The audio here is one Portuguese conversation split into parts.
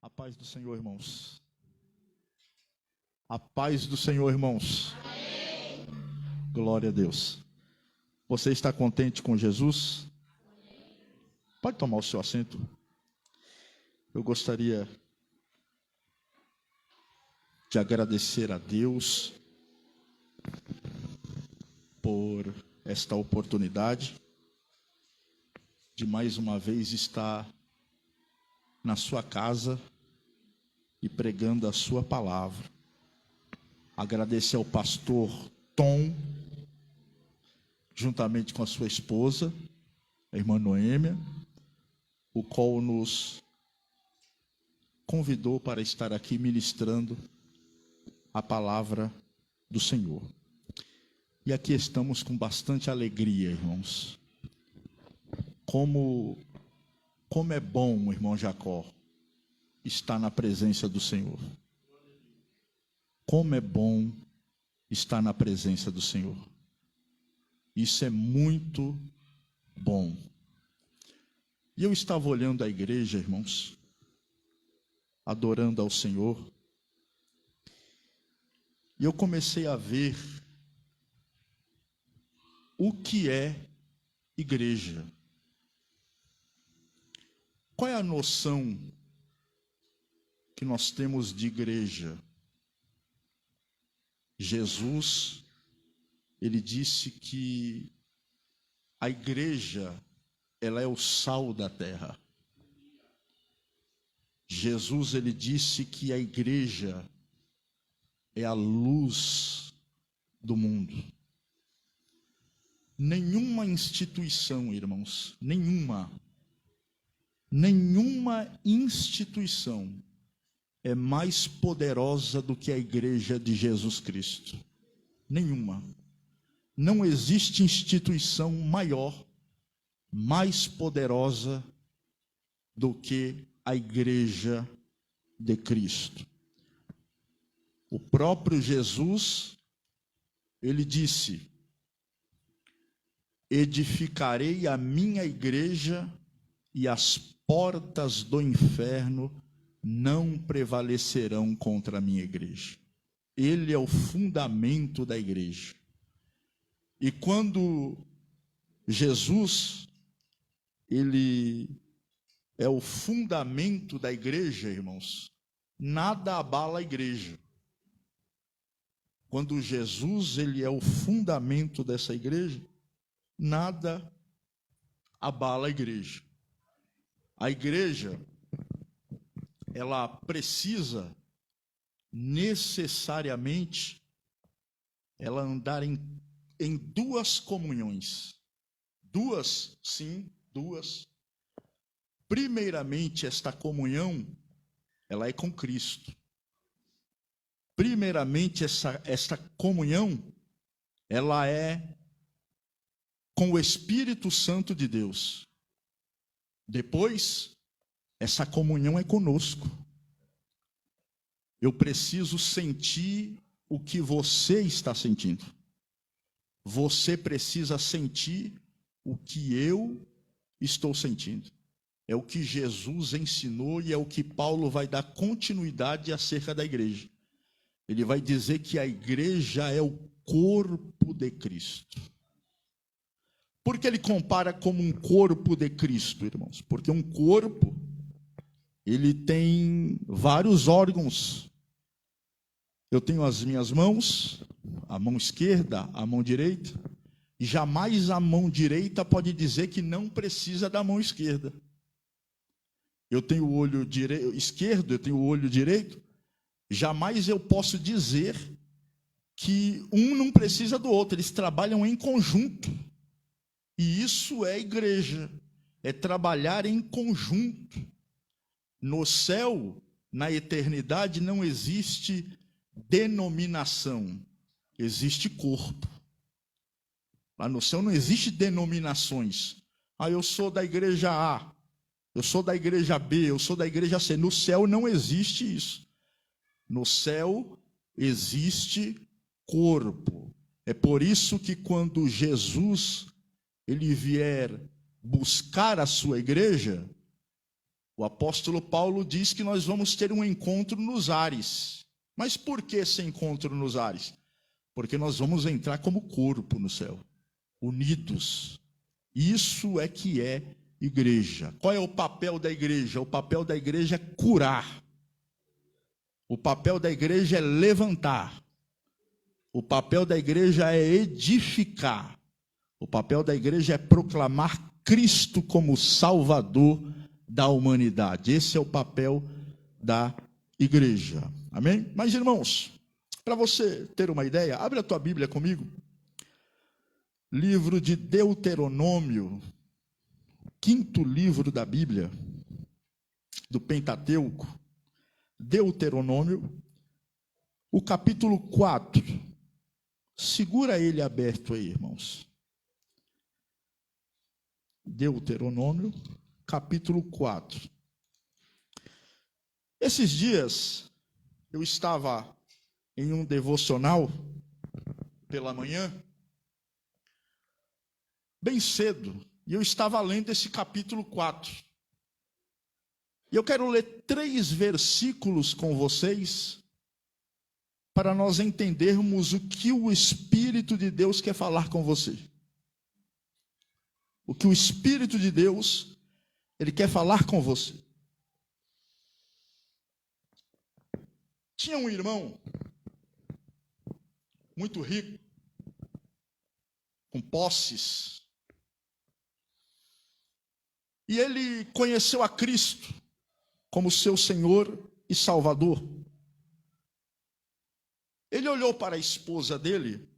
A paz do Senhor, irmãos. A paz do Senhor, irmãos. Amém. Glória a Deus. Você está contente com Jesus? Pode tomar o seu assento. Eu gostaria de agradecer a Deus por esta oportunidade de mais uma vez estar na sua casa e pregando a sua palavra. Agradecer ao pastor Tom, juntamente com a sua esposa, a irmã Noêmia, o qual nos convidou para estar aqui ministrando a palavra do Senhor. E aqui estamos com bastante alegria, irmãos. Como é bom, irmão Jacó, estar na presença do Senhor. Como é bom estar na presença do Senhor. Isso é muito bom. E eu estava olhando a igreja, irmãos, adorando ao Senhor, e eu comecei a ver o que é igreja. Qual é a noção que nós temos de igreja? Jesus, ele disse que a igreja, ela é o sal da terra. Jesus, ele disse que a igreja é a luz do mundo. Nenhuma instituição, irmãos, nenhuma instituição é mais poderosa do que a igreja de Jesus Cristo. Nenhuma. Não existe instituição maior, mais poderosa do que a igreja de Cristo. O próprio Jesus, ele disse: edificarei a minha igreja e as portas do inferno não prevalecerão contra a minha igreja. Ele é o fundamento da igreja. E quando Jesus, ele é o fundamento da igreja, irmãos, nada abala a igreja. Quando Jesus, ele é o fundamento dessa igreja, nada abala a igreja. A igreja, ela precisa necessariamente ela andar em duas comunhões. Duas, sim, duas. Primeiramente, esta comunhão, ela é com Cristo. Primeiramente, esta comunhão, ela é com o Espírito Santo de Deus. Depois, essa comunhão é conosco. Eu preciso sentir o que você está sentindo. Você precisa sentir o que eu estou sentindo. É o que Jesus ensinou e é o que Paulo vai dar continuidade acerca da igreja. Ele vai dizer que a igreja é o corpo de Cristo. Por que ele compara como um corpo de Cristo, irmãos? Porque um corpo, ele tem vários órgãos. Eu tenho as minhas mãos, a mão esquerda, a mão direita, e jamais a mão direita pode dizer que não precisa da mão esquerda. Eu tenho o olho esquerdo, eu tenho o olho direito, jamais eu posso dizer que um não precisa do outro, eles trabalham em conjunto. E isso é igreja, é trabalhar em conjunto. No céu, na eternidade, não existe denominação, existe corpo. Lá no céu não existe denominações. Eu sou da igreja A, eu sou da igreja B, eu sou da igreja C. No céu não existe isso. No céu existe corpo. É por isso que quando Jesus ele vier buscar a sua igreja, O apóstolo Paulo diz que nós vamos ter um encontro nos ares. Mas por que esse encontro nos ares? Porque nós vamos entrar como corpo no céu, unidos. Isso é que é igreja. Qual é o papel da igreja? O papel da igreja é curar. O papel da igreja é levantar. O papel da igreja é edificar. O papel da igreja é proclamar Cristo como Salvador da humanidade. Esse é o papel da igreja. Amém? Mas, irmãos, para você ter uma ideia, abre a tua Bíblia comigo. Livro de Deuteronômio, quinto livro da Bíblia, do Pentateuco. Deuteronômio, o capítulo 4. Segura ele aberto aí, irmãos. Deuteronômio, capítulo 4. Esses dias, eu estava em um devocional, pela manhã, bem cedo, e eu estava lendo esse capítulo 4. E eu quero ler 3 versículos com vocês, para nós entendermos o que o Espírito de Deus quer falar com você. O que o Espírito de Deus, ele quer falar com você. Tinha um irmão, muito rico, com posses, e ele conheceu a Cristo como seu Senhor e Salvador. Ele olhou para a esposa dele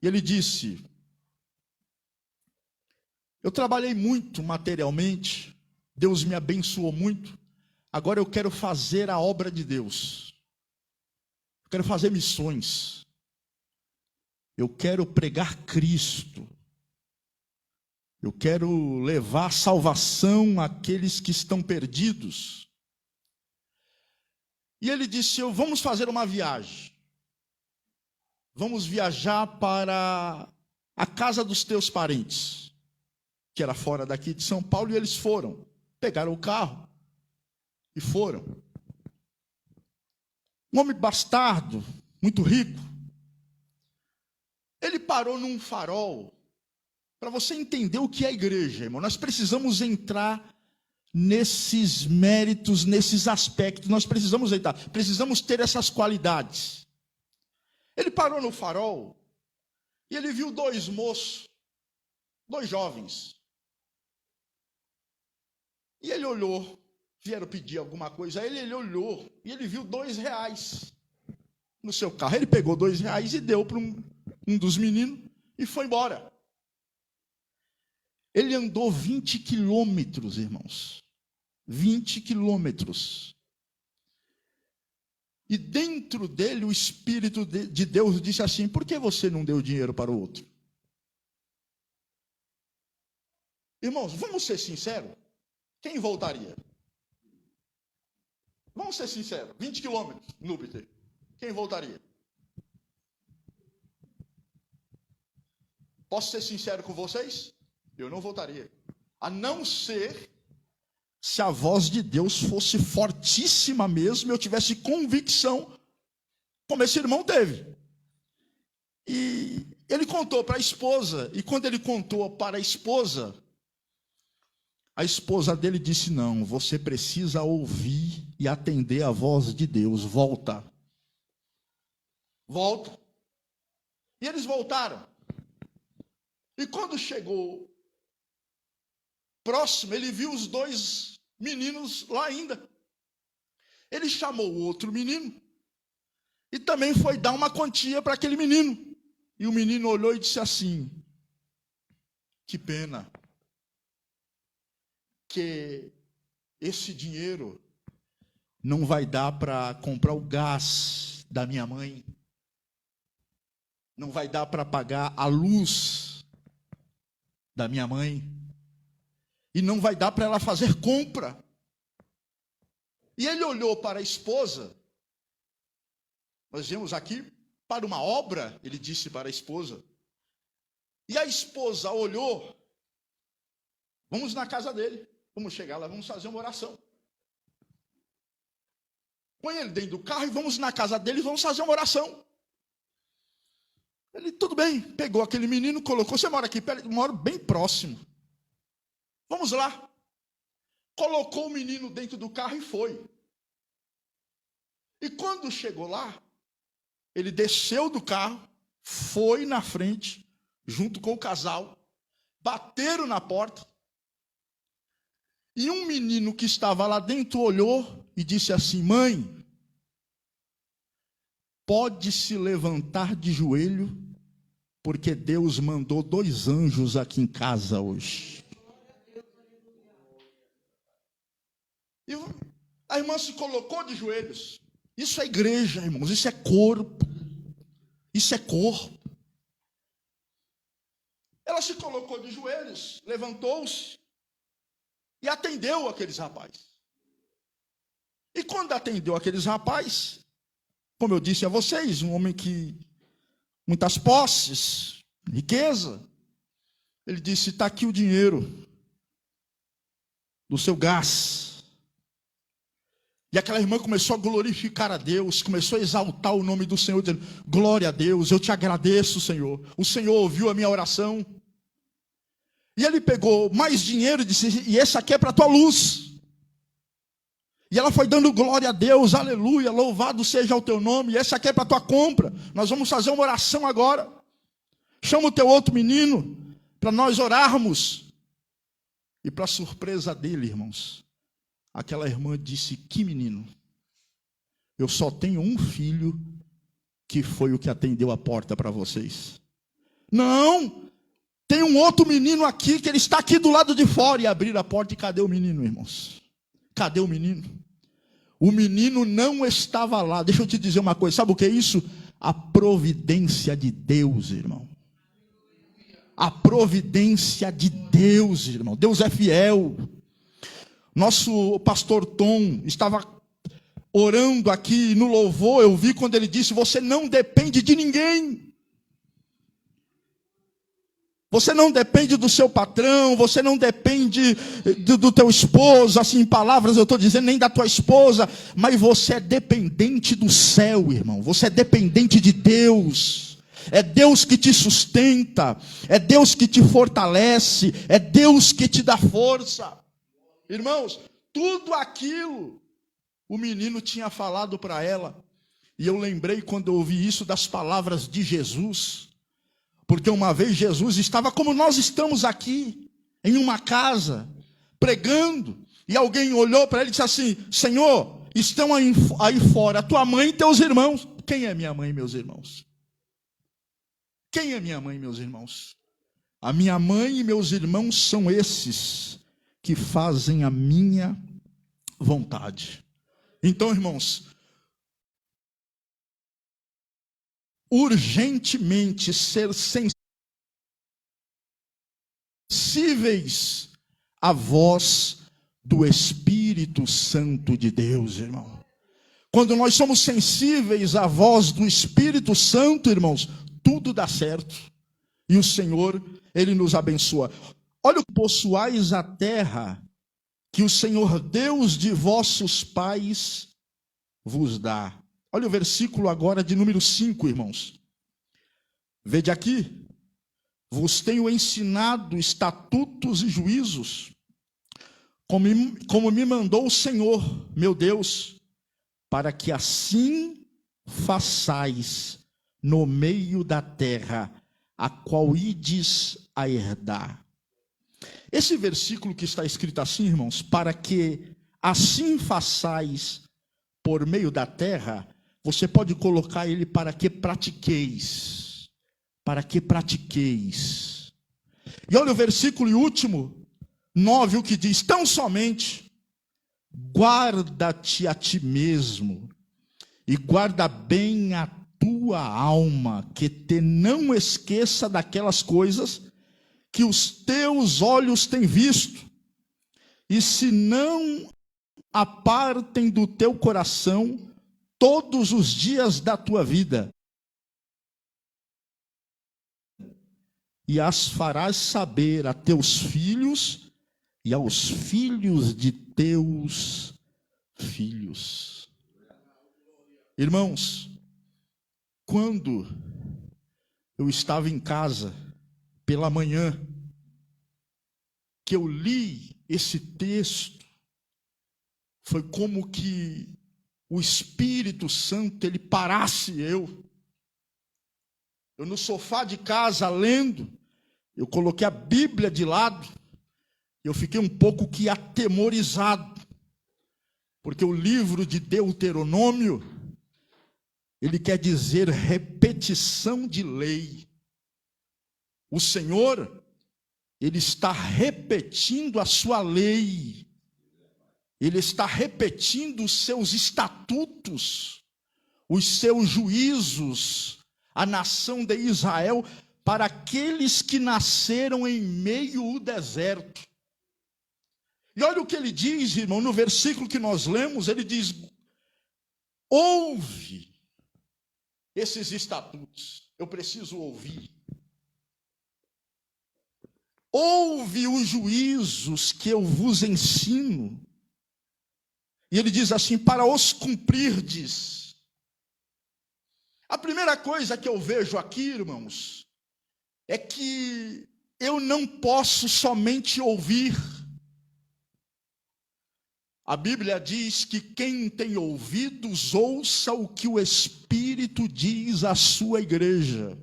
e ele disse: eu trabalhei muito materialmente, Deus me abençoou muito, agora eu quero fazer a obra de Deus. Eu quero fazer missões. Eu quero pregar Cristo. Eu quero levar salvação àqueles que estão perdidos. E ele disse: vamos fazer uma viagem. Vamos viajar para a casa dos teus parentes, que era fora daqui de São Paulo, e eles foram. Pegaram o carro e foram. Um homem bastardo, muito rico. Ele parou num farol. Para você entender o que é a igreja, irmão, nós precisamos entrar nesses méritos, nesses aspectos, nós precisamos entrar, precisamos ter essas qualidades. Ele parou no farol e ele viu 2 moços, 2 jovens. E ele olhou, vieram pedir alguma coisa a ele, ele olhou e ele viu R$2 no seu carro. Ele pegou R$2 e deu para um dos meninos e foi embora. Ele andou 20 quilômetros, irmãos. 20 quilômetros. E dentro dele o Espírito de Deus disse assim: por que você não deu dinheiro para o outro? Irmãos, vamos ser sinceros. Quem voltaria? Vamos ser sinceros. 20 quilômetros, Núbiter. Quem voltaria? Posso ser sincero com vocês? Eu não voltaria. A não ser se a voz de Deus fosse fortíssima mesmo, eu tivesse convicção, como esse irmão teve. E ele contou para a esposa, e quando ele contou para a esposa dele disse: não, você precisa ouvir e atender a voz de Deus, volta. Volta. E eles voltaram. E quando chegou próximo, ele viu os 2 meninos lá ainda. Ele chamou o outro menino e também foi dar uma quantia para aquele menino. E o menino olhou e disse assim: que pena que esse dinheiro não vai dar para comprar o gás da minha mãe, não vai dar para pagar a luz da minha mãe, e não vai dar para ela fazer compra. E ele olhou para a esposa. Nós vemos aqui, para uma obra, ele disse para a esposa. E a esposa olhou. Vamos na casa dele. Vamos chegar lá, vamos fazer uma oração. Põe ele dentro do carro e vamos na casa dele e vamos fazer uma oração. Ele, tudo bem, pegou aquele menino, colocou, você mora aqui perto, moro bem próximo. Vamos lá. Colocou o menino dentro do carro e foi. E quando chegou lá, ele desceu do carro, foi na frente, junto com o casal, bateram na porta, e um menino que estava lá dentro olhou e disse assim: mãe, pode se levantar de joelho, porque Deus mandou 2 anjos aqui em casa hoje. E a irmã se colocou de joelhos. Isso é igreja, irmãos, isso é corpo. Isso é corpo. Ela se colocou de joelhos, levantou-se e atendeu aqueles rapazes. E quando atendeu aqueles rapazes, como eu disse a vocês, um homem que muitas posses, riqueza, ele disse: está aqui o dinheiro do seu gás. E aquela irmã começou a glorificar a Deus, começou a exaltar o nome do Senhor, dizendo: glória a Deus, eu te agradeço, Senhor. O Senhor ouviu a minha oração. E ele pegou mais dinheiro e disse: e esse aqui é para a tua luz. E ela foi dando glória a Deus, aleluia, louvado seja o teu nome. E esse aqui é para a tua compra. Nós vamos fazer uma oração agora. Chama o teu outro menino para nós orarmos. E para surpresa dele, irmãos, aquela irmã disse: que menino? Eu só tenho um filho que foi o que atendeu a porta para vocês. Não, tem um outro menino aqui, que ele está aqui do lado de fora. E abriram a porta e cadê o menino, irmãos? Cadê o menino? O menino não estava lá. Deixa eu te dizer uma coisa, sabe o que é isso? A providência de Deus, irmão. A providência de Deus, irmão. Deus é fiel. Nosso pastor Tom estava orando aqui no louvor, eu vi quando ele disse: você não depende de ninguém. Você não depende do seu patrão, você não depende do teu esposo, assim, em palavras eu estou dizendo, nem da tua esposa, mas você é dependente do céu, irmão. Você é dependente de Deus. É Deus que te sustenta, é Deus que te fortalece, é Deus que te dá força. Irmãos, tudo aquilo o menino tinha falado para ela. E eu lembrei, quando eu ouvi isso, das palavras de Jesus. Porque uma vez Jesus estava como nós estamos aqui, em uma casa, pregando. E alguém olhou para ele e disse assim: Senhor, estão aí fora tua mãe e teus irmãos. Quem é minha mãe e meus irmãos? Quem é minha mãe e meus irmãos? A minha mãe e meus irmãos são esses que fazem a minha vontade. Então, irmãos, urgentemente ser sensíveis à voz do Espírito Santo de Deus, irmão. Quando nós somos sensíveis à voz do Espírito Santo, irmãos, tudo dá certo. E o Senhor, Ele nos abençoa. Olha, possuais a terra que o Senhor Deus de vossos pais vos dá. Olha o versículo agora de número 5, irmãos. Vede aqui: vos tenho ensinado estatutos e juízos, como me mandou o Senhor, meu Deus, para que assim façais no meio da terra, a qual ides a herdar. Esse versículo que está escrito assim, irmãos, para que assim façais por meio da terra, você pode colocar ele para que pratiqueis. Para que pratiqueis. E olha o versículo último, 9, o que diz: tão somente guarda-te a ti mesmo, e guarda bem a tua alma, que te não esqueça daquelas coisas que os teus olhos têm visto, e se não apartem do teu coração todos os dias da tua vida, e as farás saber a teus filhos, e aos filhos de teus filhos. Irmãos, quando eu estava em casa pela manhã, que eu li esse texto, foi como que o Espírito Santo, ele parasse eu no sofá de casa lendo, eu coloquei a Bíblia de lado, eu fiquei um pouco que atemorizado, porque o livro de Deuteronômio, ele quer dizer repetição de lei. O Senhor, ele está repetindo a sua lei, ele está repetindo os seus estatutos, os seus juízos, a nação de Israel, para aqueles que nasceram em meio ao deserto. E olha o que ele diz, irmão, no versículo que nós lemos, ele diz: ouve esses estatutos. Eu preciso ouvir. Ouve os juízos que eu vos ensino. E ele diz assim: para os cumprirdes. A primeira coisa que eu vejo aqui, irmãos, é que eu não posso somente ouvir. A Bíblia diz que quem tem ouvidos, ouça o que o Espírito diz à sua igreja.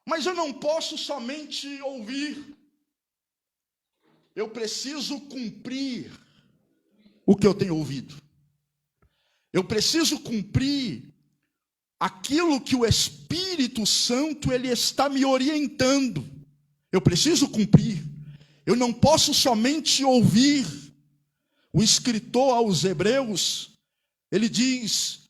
Mas eu não posso somente ouvir. Eu preciso cumprir o que eu tenho ouvido. Eu preciso cumprir aquilo que o Espírito Santo, ele está me orientando. Eu preciso cumprir. Eu não posso somente ouvir. O escritor aos Hebreus, ele diz: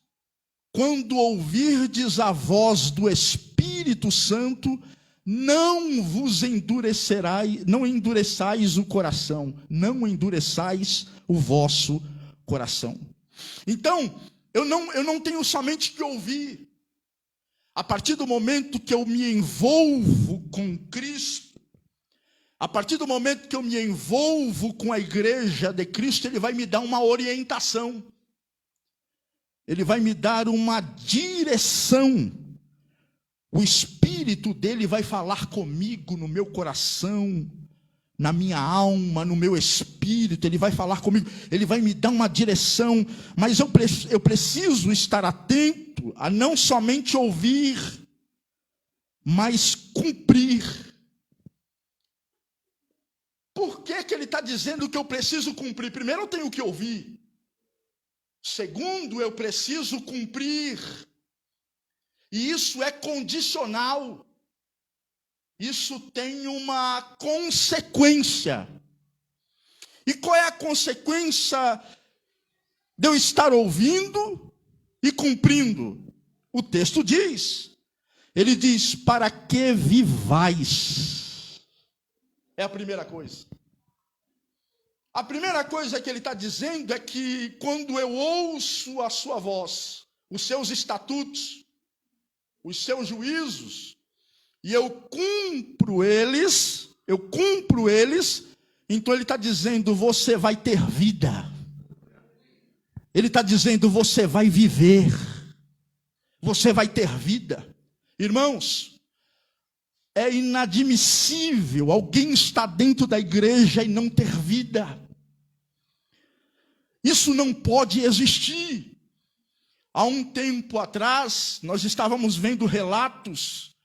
quando ouvirdes a voz do Espírito Santo, não vos endurecerás, não endureçais o coração, não endureçais o vosso coração. Então, eu não tenho somente que ouvir. A partir do momento que eu me envolvo com Cristo, a partir do momento que eu me envolvo com a igreja de Cristo, ele vai me dar uma orientação. Ele vai me dar uma direção. O Espírito dele vai falar comigo no meu coração, na minha alma, no meu espírito. Ele vai falar comigo, ele vai me dar uma direção. Mas eu preciso estar atento a não somente ouvir, mas cumprir. Por que ele está dizendo que eu preciso cumprir? Primeiro, eu tenho que ouvir. Segundo, eu preciso cumprir. E isso é condicional. Isso tem uma consequência. E qual é a consequência de eu estar ouvindo e cumprindo? O texto diz. Ele diz: para que vivais. É a primeira coisa. A primeira coisa que ele está dizendo é que quando eu ouço a sua voz, os seus estatutos, os seus juízos, e eu cumpro eles, então ele está dizendo: você vai ter vida. Ele está dizendo: você vai viver. Você vai ter vida. Irmãos, é inadmissível alguém estar dentro da igreja e não ter vida. Isso não pode existir. Há um tempo atrás, nós estávamos vendo relatos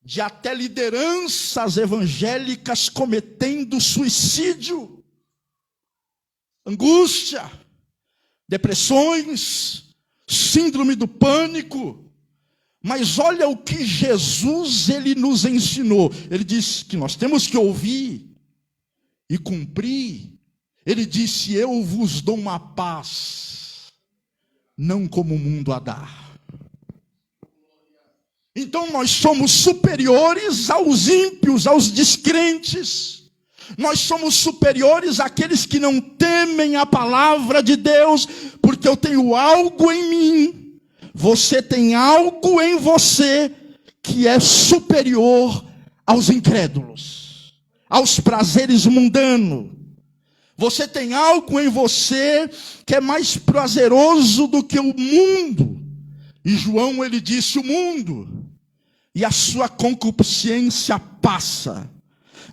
de até lideranças evangélicas cometendo suicídio, angústia, depressões, síndrome do pânico. Mas olha o que Jesus, ele nos ensinou. Ele disse que nós temos que ouvir e cumprir. Ele disse: eu vos dou uma paz, não como o mundo a dá. Então nós somos superiores aos ímpios, aos descrentes. Nós somos superiores àqueles que não temem a palavra de Deus, porque eu tenho algo em mim. Você tem algo em você que é superior aos incrédulos, aos prazeres mundanos. Você tem algo em você que é mais prazeroso do que o mundo. E João, ele disse, o mundo e a sua concupiscência passa,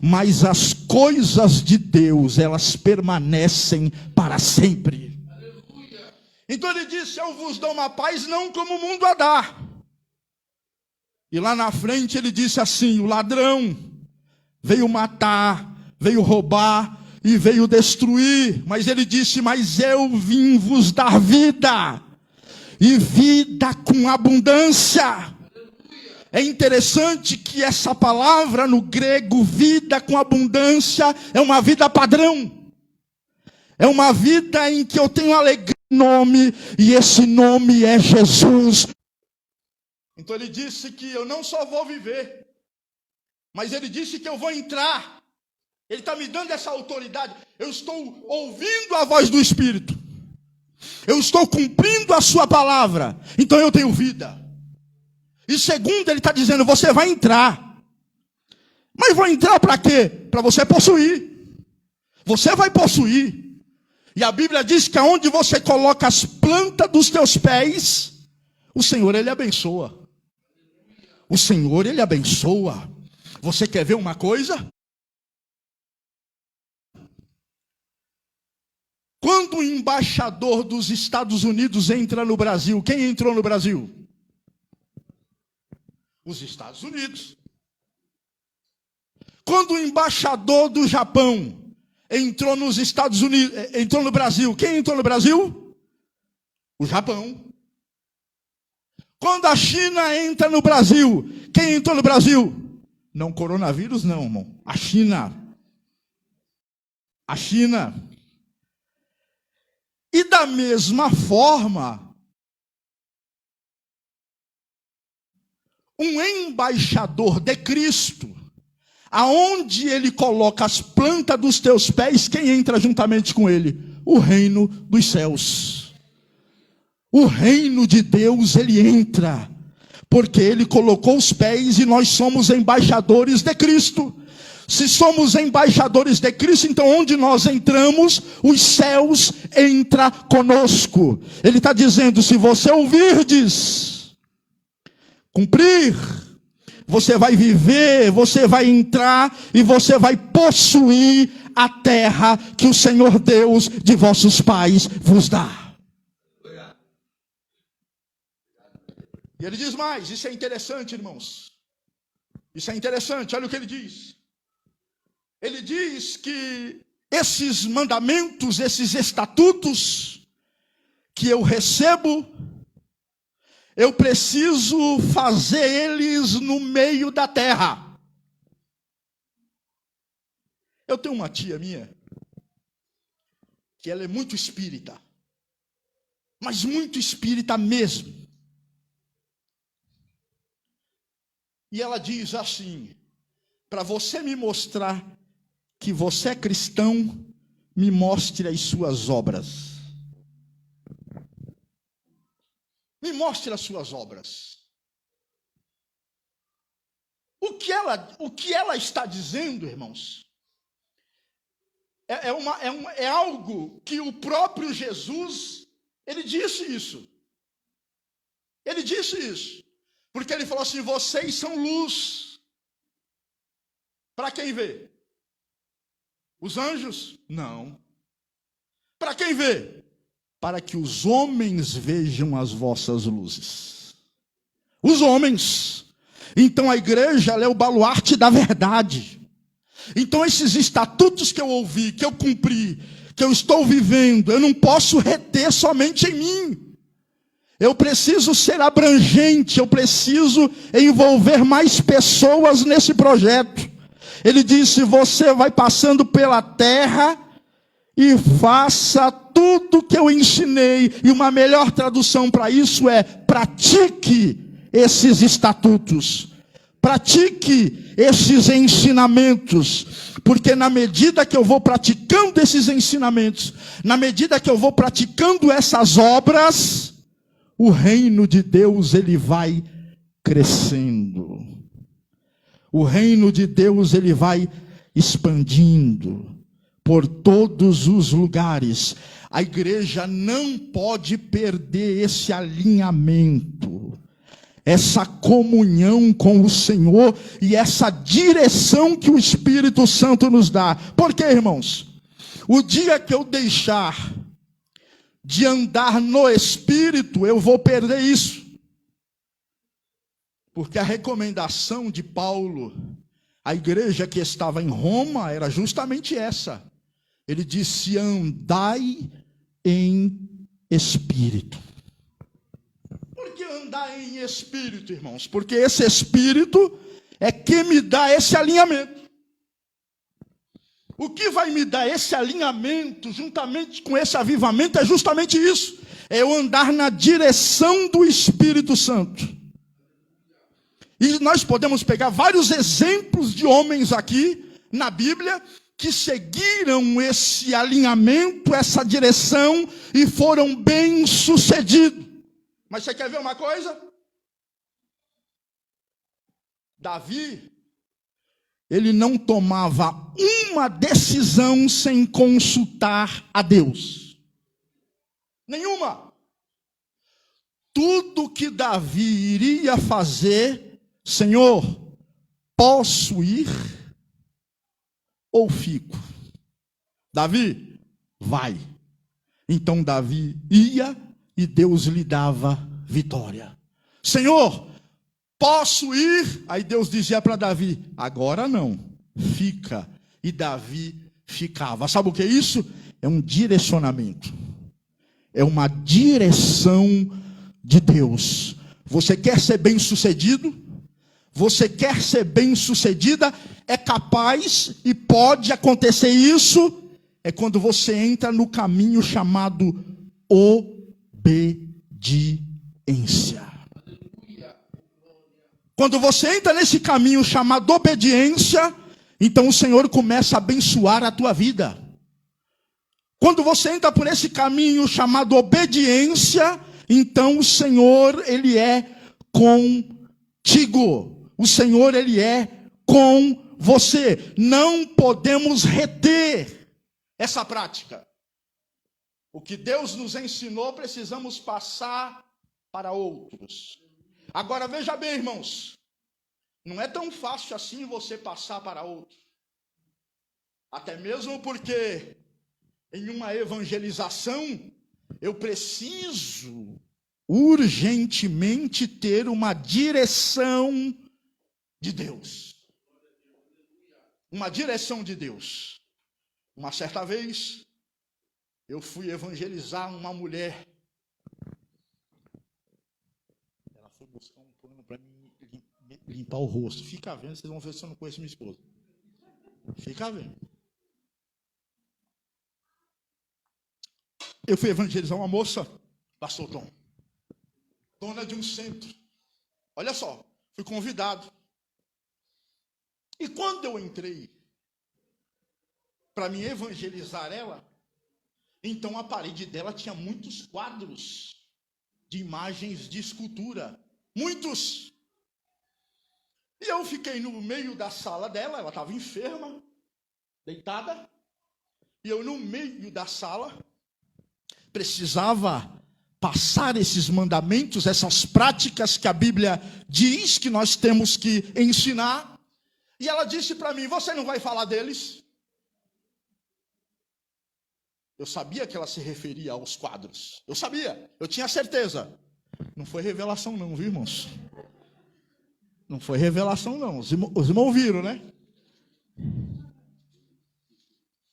mas as coisas de Deus, elas permanecem para sempre. Aleluia. Então ele disse, eu vos dou uma paz não como o mundo a dá. E lá na frente ele disse assim, o ladrão veio matar, veio roubar e veio destruir. Mas ele disse, mas eu vim vos dar vida, e vida com abundância. É interessante que essa palavra no grego, vida com abundância, é uma vida padrão. É uma vida em que eu tenho alegria no nome, e esse nome é Jesus. Então ele disse que eu não só vou viver, mas ele disse que eu vou entrar. Ele está me dando essa autoridade. Eu estou ouvindo a voz do Espírito. Eu estou cumprindo a sua palavra. Então eu tenho vida. E segundo, ele está dizendo, você vai entrar. Mas vai entrar para quê? Para você possuir. Você vai possuir. E a Bíblia diz que aonde você coloca as plantas dos teus pés, o Senhor, ele abençoa. O Senhor, ele abençoa. Você quer ver uma coisa? Quando o embaixador dos Estados Unidos entra no Brasil, quem entrou no Brasil? Os Estados Unidos. Quando o embaixador do Japão entrou nos Estados Unidos, entrou no Brasil, quem entrou no Brasil? O Japão. Quando a China entra no Brasil, quem entrou no Brasil? Não coronavírus não, irmão. A China. A China. E da mesma forma, um embaixador de Cristo, aonde ele coloca as plantas dos teus pés, quem entra juntamente com ele? O reino dos céus. O reino de Deus, ele entra, porque ele colocou os pés e nós somos embaixadores de Cristo. Se somos embaixadores de Cristo, então onde nós entramos, os céus entram conosco. Ele está dizendo, se você ouvirdes, cumprir, você vai viver, você vai entrar e você vai possuir a terra que o Senhor Deus de vossos pais vos dá. E ele diz mais, isso é interessante, irmãos. Isso é interessante, olha o que ele diz. Ele diz que esses mandamentos, esses estatutos que eu recebo, eu preciso fazer eles no meio da terra. Eu tenho uma tia minha, que ela é muito espírita, mas muito espírita mesmo. E ela diz assim, para você me mostrar que você é cristão, me mostre as suas obras. Me mostre as suas obras. O que ela está dizendo, irmãos, é algo que o próprio Jesus, ele disse isso. Ele disse isso. Porque ele falou assim, vocês são luz. Para quem vê? Os anjos? Não. Para quem vê? Para que os homens vejam as vossas luzes. Os homens. Então a igreja, ela é o baluarte da verdade. Então esses estatutos que eu ouvi, que eu cumpri, que eu estou vivendo, eu não posso reter somente em mim. Eu preciso ser abrangente, eu preciso envolver mais pessoas nesse projeto. Ele disse, você vai passando pela terra e faça tudo que eu ensinei. E uma melhor tradução para isso é, pratique esses estatutos. Pratique esses ensinamentos. Porque na medida que eu vou praticando esses ensinamentos, na medida que eu vou praticando essas obras, o reino de Deus, ele vai crescendo. O reino de Deus, ele vai expandindo. por todos os lugares. A igreja não pode perder esse alinhamento, essa comunhão com o Senhor e essa direção que o Espírito Santo nos dá. Por quê, irmãos? O dia que eu deixar de andar no Espírito, eu vou perder isso. Porque a recomendação de Paulo à igreja que estava em Roma era justamente essa. Ele disse: andai em espírito. Por que andar em espírito, irmãos? Porque esse espírito é que me dá esse alinhamento. O que vai me dar esse alinhamento, juntamente com esse avivamento, é justamente isso. É eu andar na direção do Espírito Santo. E nós podemos pegar vários exemplos de homens aqui na Bíblia que seguiram esse alinhamento, essa direção e foram bem-sucedidos. Mas você quer ver uma coisa? Davi, ele não tomava uma decisão sem consultar a Deus. Nenhuma. Tudo que Davi iria fazer: Senhor, posso ir ou fico? Davi, vai. Então Davi ia e Deus lhe dava vitória. Senhor, posso ir? Aí Deus dizia para Davi: agora não, fica. E Davi ficava. Sabe o que é isso? É um direcionamento. É uma direção de Deus. Você quer ser bem-sucedido? Você quer ser bem-sucedida? É capaz e pode acontecer isso. É quando você entra no caminho chamado obediência. Quando você entra nesse caminho chamado obediência, então o Senhor começa a abençoar a tua vida. Quando você entra por esse caminho chamado obediência, então o Senhor, Ele é contigo. O Senhor, Ele é com você. Não podemos reter essa prática. O que Deus nos ensinou, precisamos passar para outros. Agora veja bem, irmãos, não é tão fácil assim você passar para outro. Até mesmo porque em uma evangelização eu preciso urgentemente ter uma direção de Deus. Uma direção de Deus. Uma certa vez eu fui evangelizar uma mulher. Ela foi buscar um pano para mim limpar o rosto. Fica vendo, vocês vão ver se eu não conheço minha esposa. Fica vendo. Eu fui evangelizar uma moça, pastor Tom, dona de um centro. Olha só, fui convidado. E quando eu entrei para me evangelizar ela, então a parede dela tinha muitos quadros de imagens de escultura. Muitos. E eu fiquei no meio da sala dela, ela estava enferma, deitada. E eu no meio da sala precisava passar esses mandamentos, essas práticas que a Bíblia diz que nós temos que ensinar. E ela disse para mim: você não vai falar deles? Eu sabia que ela se referia aos quadros. Eu sabia, eu tinha certeza. Não foi revelação não, viu, irmãos? Não foi revelação não. Os irmãos viram, né?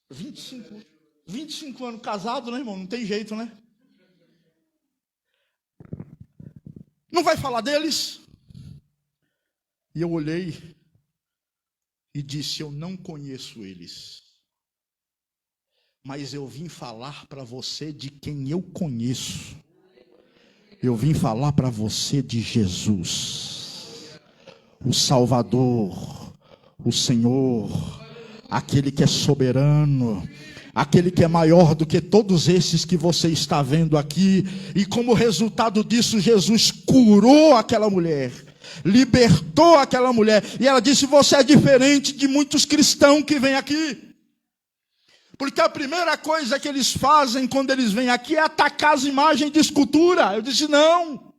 25 anos casado, né, irmão? Não tem jeito, né? Não vai falar deles? E eu olhei e disse: eu não conheço eles. Mas eu vim falar para você de quem eu conheço. Eu vim falar para você de Jesus, o Salvador, o Senhor, aquele que é soberano, aquele que é maior do que todos esses que você está vendo aqui. E como resultado disso, Jesus curou aquela mulher, libertou aquela mulher. E ela disse: você é diferente de muitos cristãos que vêm aqui. Porque a primeira coisa que eles fazem quando eles vêm aqui é atacar as imagens de escultura. Eu disse, não.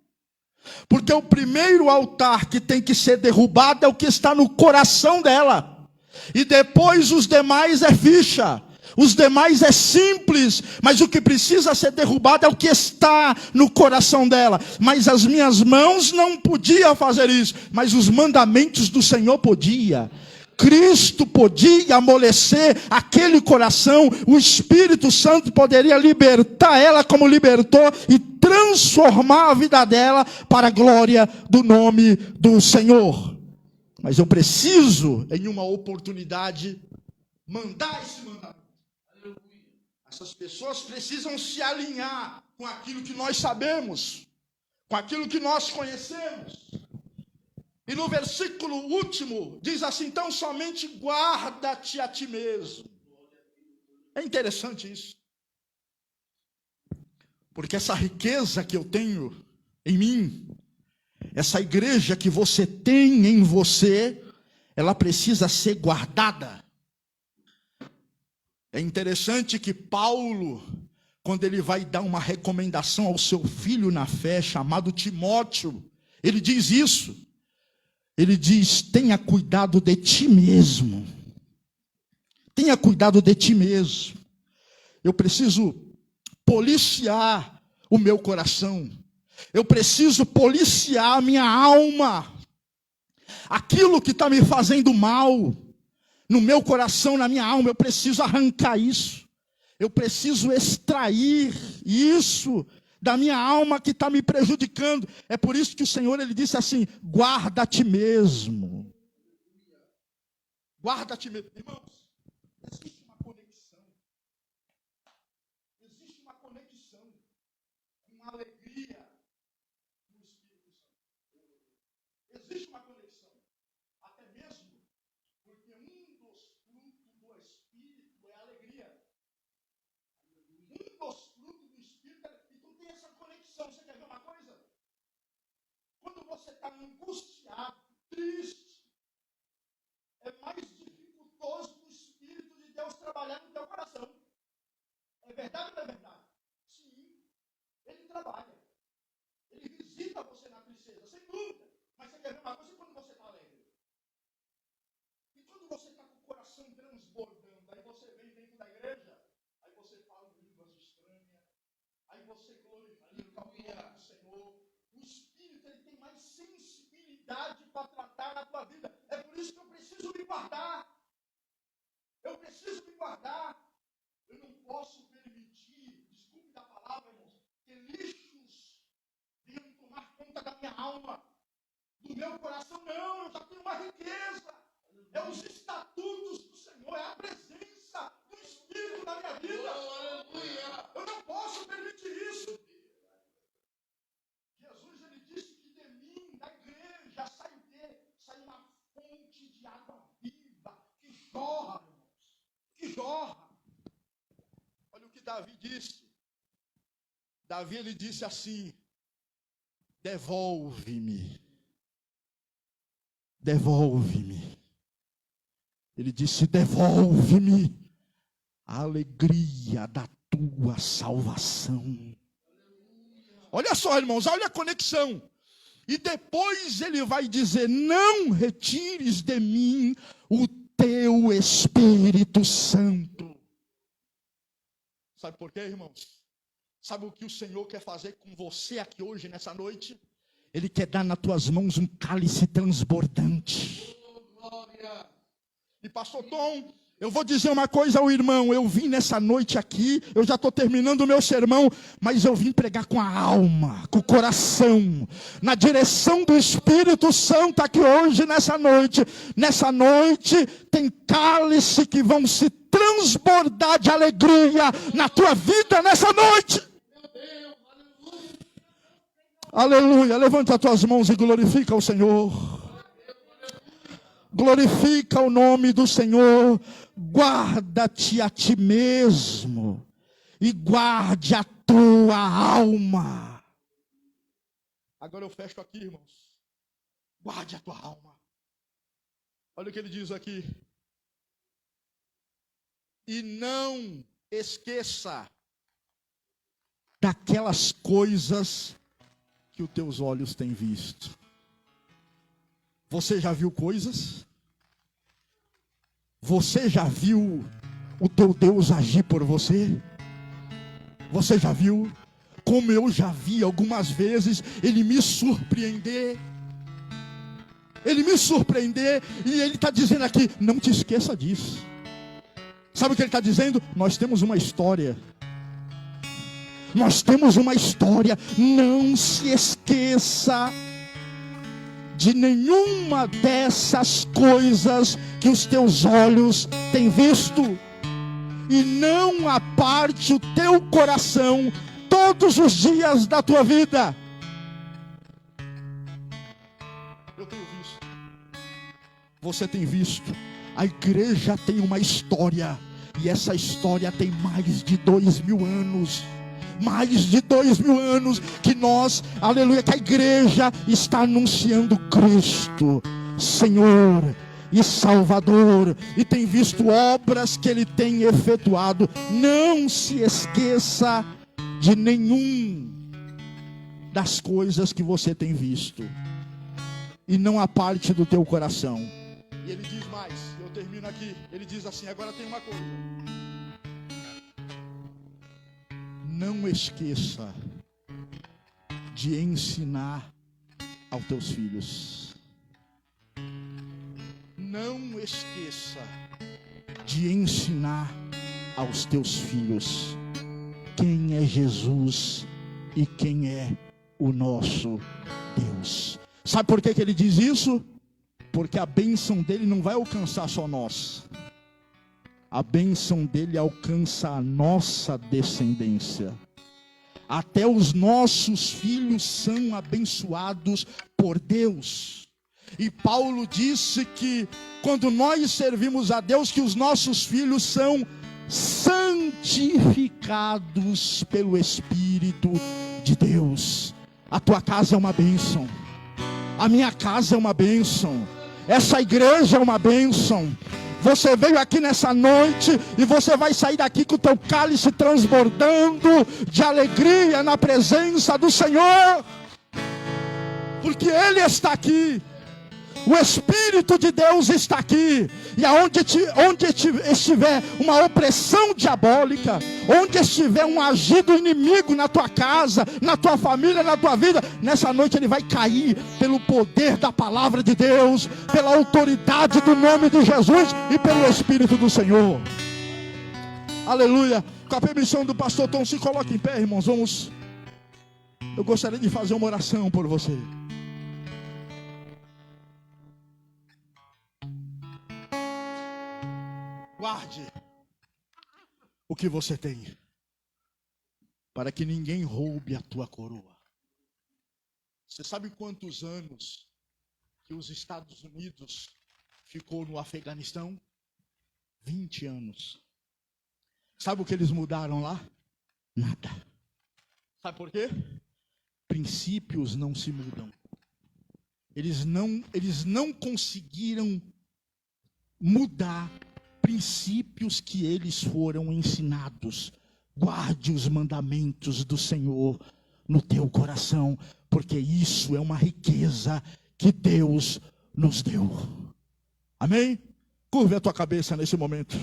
Porque o primeiro altar que tem que ser derrubado é o que está no coração dela. E depois os demais é ficha. Os demais é simples, mas o que precisa ser derrubado é o que está no coração dela. Mas as minhas mãos não podiam fazer isso, mas os mandamentos do Senhor podia. Cristo podia amolecer aquele coração, o Espírito Santo poderia libertar ela como libertou e transformar a vida dela para a glória do nome do Senhor. Mas eu preciso, em uma oportunidade, mandar esse mandamento. Essas pessoas precisam se alinhar com aquilo que nós sabemos, com aquilo que nós conhecemos. E no versículo último, diz assim, então somente guarda-te a ti mesmo. É interessante isso. Porque essa riqueza que eu tenho em mim, essa igreja que você tem em você, ela precisa ser guardada. É interessante que Paulo, quando ele vai dar uma recomendação ao seu filho na fé, chamado Timóteo, ele diz isso. Ele diz, tenha cuidado de ti mesmo. Tenha cuidado de ti mesmo. Eu preciso policiar o meu coração. Eu preciso policiar a minha alma. Aquilo que está me fazendo mal no meu coração, na minha alma, eu preciso arrancar isso. Eu preciso extrair isso da minha alma que está me prejudicando. É por isso que o Senhor, ele disse assim, guarda a ti mesmo. Guarda a ti mesmo. Irmãos, existe uma conexão. Existe uma conexão com a alegria do Espírito Santo. Existe uma conexão. Até mesmo porque um dos frutos do Espírito é a alegria. Um dos frutos do Espírito é... Então tem essa conexão. Você quer ver uma coisa? Quando você está angustiado, triste, é mais dificultoso o Espírito de Deus trabalhar no teu coração. É verdade ou não é verdade? Sim, ele trabalha. Ele visita você na tristeza, sem dúvida. Mas você quer ver uma coisa quando você está alegre? E quando você está com o coração transbordando, aí você vem dentro da igreja, aí você fala em línguas estranhas, aí você glorifica o nome do Senhor. O Espírito, ele tem mais sensibilidade para tratar na tua vida. É por isso que eu preciso me guardar. Eu preciso me guardar. Eu não posso permitir, desculpe da palavra, irmãos, que lixos venham tomar conta da minha alma, do meu coração. Não, eu já tenho uma riqueza. É os estatutos do Senhor, é a presença do Espírito na minha vida. Eu não posso permitir isso. Jesus, ele disse que de mim, da igreja, sai uma fonte de água viva, que jorra, irmãos, que jorra. Olha o que Davi disse. Davi, ele disse assim, devolve-me. Devolve-me. Ele disse, devolve-me a alegria da tua salvação. Olha só, irmãos, olha a conexão. E depois ele vai dizer, não retires de mim o teu Espírito Santo. Sabe por quê, irmãos? Sabe o que o Senhor quer fazer com você aqui hoje, nessa noite? Ele quer dar nas tuas mãos um cálice transbordante. E pastor Tom, eu vou dizer uma coisa ao irmão, eu vim nessa noite aqui, eu já estou terminando o meu sermão, mas eu vim pregar com a alma, com o coração, na direção do Espírito Santo aqui hoje, nessa noite. Nessa noite tem cálice que vão se transbordar de alegria na tua vida nessa noite. Aleluia, levanta as tuas mãos e glorifica o Senhor. Glorifica o nome do Senhor. Guarda-te a ti mesmo e guarde a tua alma. Agora eu fecho aqui, irmãos. Guarde a tua alma. Olha o que ele diz aqui. E não esqueça daquelas coisas que os teus olhos têm visto. Você já viu coisas? Você já viu o teu Deus agir por você? Você já viu? Como eu já vi algumas vezes Ele me surpreender. Ele me surpreender, e Ele está dizendo aqui, não te esqueça disso. Sabe o que Ele está dizendo? Nós temos uma história. Nós temos uma história. Não se esqueça de nenhuma dessas coisas que os teus olhos têm visto. E não aparte o teu coração todos os dias da tua vida. Eu tenho visto. Você tem visto. A igreja tem uma história. E essa história tem mais de 2000 anos. Mais de 2000 anos que nós, aleluia, que a igreja está anunciando Cristo, Senhor e Salvador, e tem visto obras que Ele tem efetuado. Não se esqueça de nenhum das coisas que você tem visto, e não aparte do teu coração. E Ele diz mais, eu termino aqui, Ele diz assim, agora tem uma coisa. Não esqueça de ensinar aos teus filhos. Não esqueça de ensinar aos teus filhos quem é Jesus e quem é o nosso Deus. Sabe por que Ele diz isso? Porque a bênção dele não vai alcançar só nós. A bênção dele alcança a nossa descendência. Até os nossos filhos são abençoados por Deus. E Paulo disse que quando nós servimos a Deus, que os nossos filhos são santificados pelo Espírito de Deus. A tua casa é uma bênção. A minha casa é uma bênção. Essa igreja é uma bênção. Você veio aqui nessa noite e você vai sair daqui com o teu cálice transbordando de alegria na presença do Senhor, porque Ele está aqui. O Espírito de Deus está aqui. E onde estiver uma opressão diabólica, onde estiver um agido inimigo na tua casa, na tua família, na tua vida, nessa noite ele vai cair pelo poder da palavra de Deus, pela autoridade do nome de Jesus e pelo Espírito do Senhor. Aleluia. Com a permissão do pastor Tom, se coloque em pé, irmãos. Vamos. Eu gostaria de fazer uma oração por você. Guarde o que você tem, para que ninguém roube a tua coroa. Você sabe quantos anos que os Estados Unidos ficou no Afeganistão? 20 anos. Sabe o que eles mudaram lá? Nada. Sabe por quê? Princípios não se mudam. Eles não conseguiram mudar princípios que eles foram ensinados. Guarde os mandamentos do Senhor no teu coração, porque isso é uma riqueza que Deus nos deu. Amém? Curve a tua cabeça nesse momento.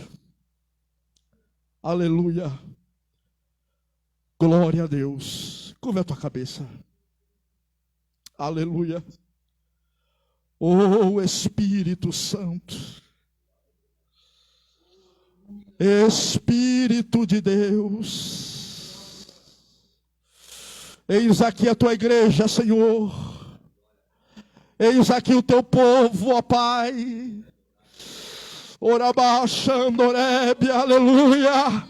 Aleluia. Glória a Deus. Curve a tua cabeça. Aleluia. Oh Espírito Santo. Espírito de Deus, eis aqui a tua igreja, Senhor, eis aqui o teu povo, ó Pai, Orabaxandorebe, aleluia,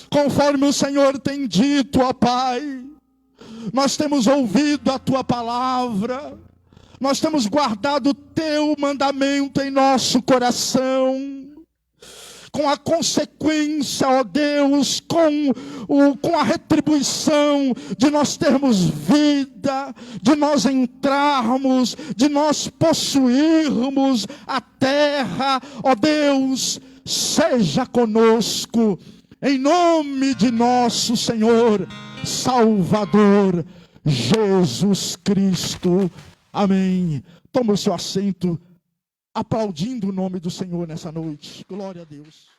conforme o Senhor tem dito, ó Pai, nós temos ouvido a tua palavra, nós temos guardado o teu mandamento em nosso coração, com a consequência, ó Deus, com a retribuição de nós termos vida, de nós entrarmos, de nós possuirmos a terra, ó Deus, seja conosco, em nome de nosso Senhor, Salvador, Jesus Cristo. Amém. Toma o seu assento, aplaudindo o nome do Senhor nessa noite. Glória a Deus.